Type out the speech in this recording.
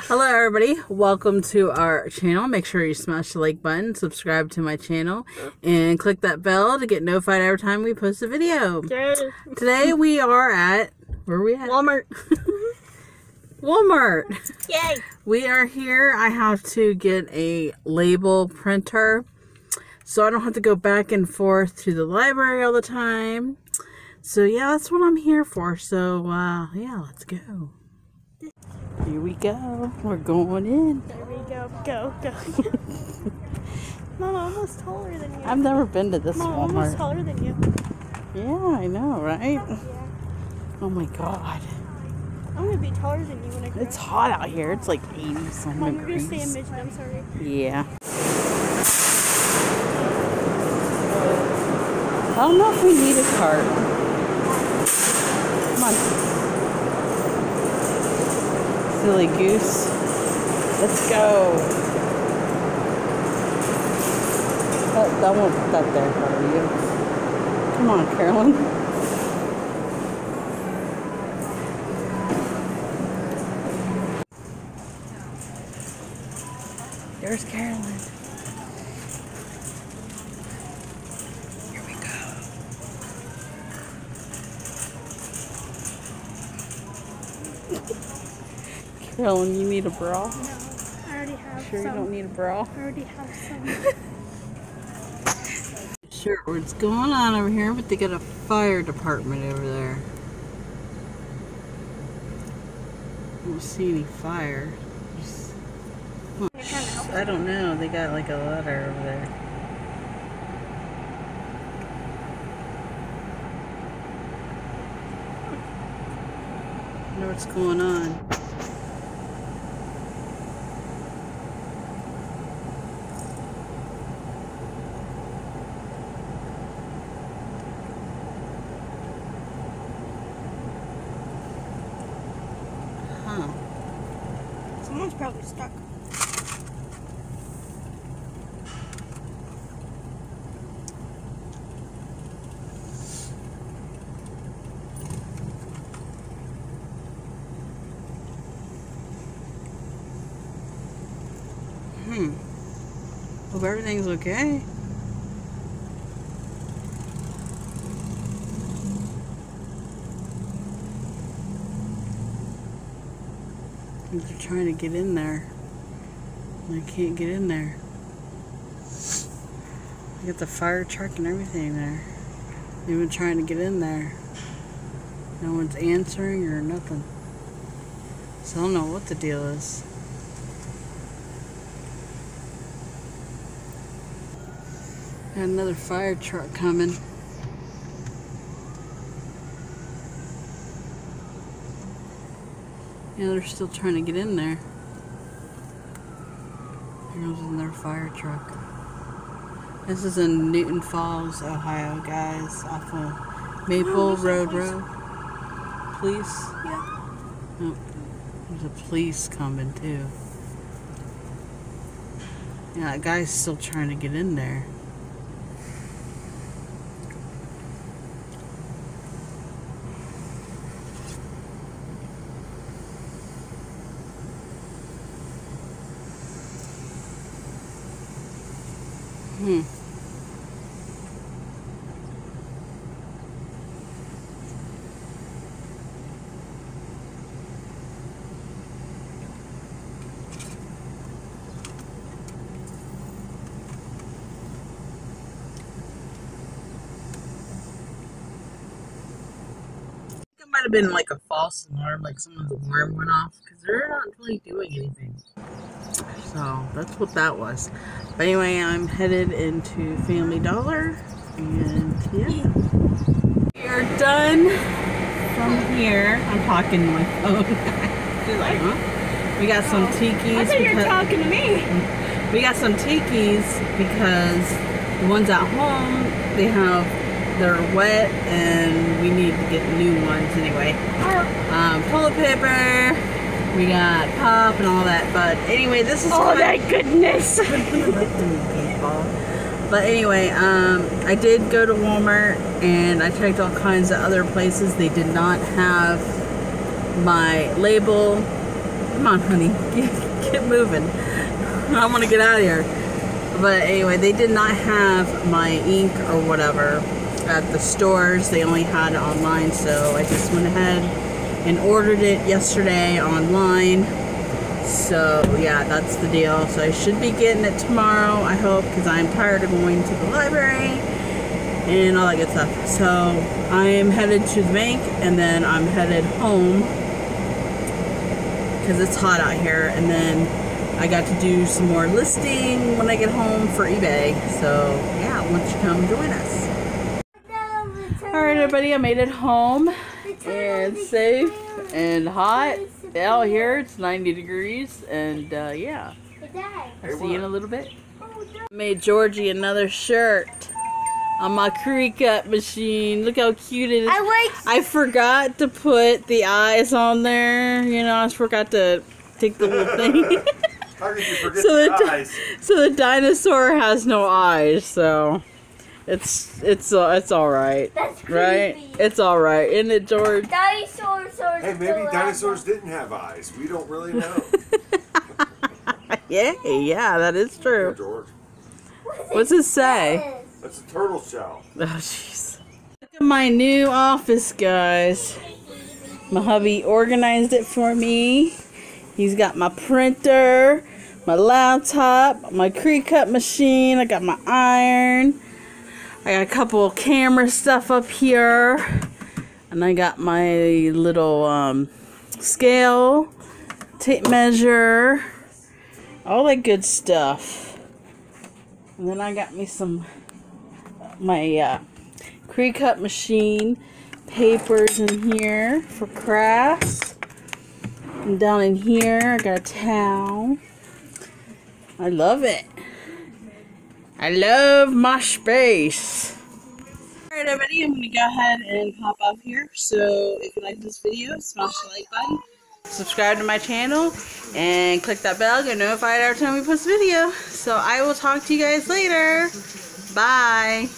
Hello everybody, welcome to our channel. Make sure you smash the like button, subscribe to my channel, and click that bell to get notified every time we post a video. Today we are at, where are we at? Walmart. Walmart. Yay. We are here. I have to get a label printer so I don't have to go back and forth to the library all the time. So yeah, that's what I'm here for. So yeah, let's go. Here we go. We're going in. There we go. Go. Mom, I'm almost taller than you. I've never been to this Mom, Walmart. I'm almost taller than you. Yeah, I know, right? Yeah. Oh my god. I'm going to be taller than you when I grow up. It's hot out here. It's like 80-something Mom, you're degrees. going to say a midget. I'm sorry. Yeah. I don't know if we need a cart. Come on. Silly goose. Let's go. That won't put that there for you. Come on, Carolyn. There's Carolyn. Here we go. Carolyn, you need a bra? No, I already have Sure some. you don't need a bra? I already have some. Sure, what's going on over here, but they got a fire department over there. I don't see any fire. I don't know, they got like a ladder over there. I wonder what's going on. Huh. Someone's probably stuck. Hope everything's okay. They're trying to get in there. They can't get in there. They got the fire truck and everything there. They've been trying to get in there. No one's answering or nothing. So I don't know what the deal is. Got another fire truck coming. Yeah, they're still trying to get in there. Here goes another fire truck. This is in Newton Falls, Ohio, guys, off of Maple Road. Police? Yeah. Oh, there's a police coming too. Yeah, that guy's still trying to get in there. Might have been like a false alarm, like someone's alarm went off, because they're not really doing anything. So that's what that was. But anyway, I'm headed into Family Dollar, and yeah, we are done from here. I'm talking to my phone. She's like, huh? We got some tikis. I thought you were talking to me. We got some tikis because the ones at home, they're wet and we need to get new ones anyway. Toilet paper, we got pop and all that, but anyway, this is oh, that goodness. But anyway, I did go to Walmart and I checked all kinds of other places. They did not have my label. Come on, honey, get moving. I want to get out of here. But anyway, they did not have my ink or whatever at the stores. They only had it online, so I just went ahead and ordered it yesterday online. So yeah, that's the deal. So I should be getting it tomorrow, I hope, because I'm tired of going to the library and all that good stuff. So I am headed to the bank and then I'm headed home because it's hot out here, and then I got to do some more listing when I get home for eBay. So yeah, why don't you come join us? Alright everybody, I made it home and safe and hot. Out here it's 90 degrees and yeah. I'll see you in a little bit. Made Georgie another shirt on my creek cut machine. Look how cute it is. I forgot to put the eyes on there. You know, I forgot to take the little thing. How could you forget the eyes? So the dinosaur has no eyes, so it's all right. That's creepy. Right? It's all right, isn't it, George? Dinosaurs are Hey, maybe dinosaurs didn't have eyes. We don't really know. Yeah, that is true. George. What's it say? That's a turtle shell. Oh, jeez. Look at my new office, guys. My hubby organized it for me. He's got my printer, my laptop, my creek cut machine. I got my iron. I got a couple camera stuff up here. And I got my little scale, tape measure, all that good stuff. And then I got me my creek cut machine papers in here for crafts. And down in here, I got a towel. I love it. I love my space. Alright everybody, I'm going to go ahead and hop off here. So if you like this video, smash the like button. Subscribe to my channel. And click that bell to get notified every time we post a video. So I will talk to you guys later. Bye.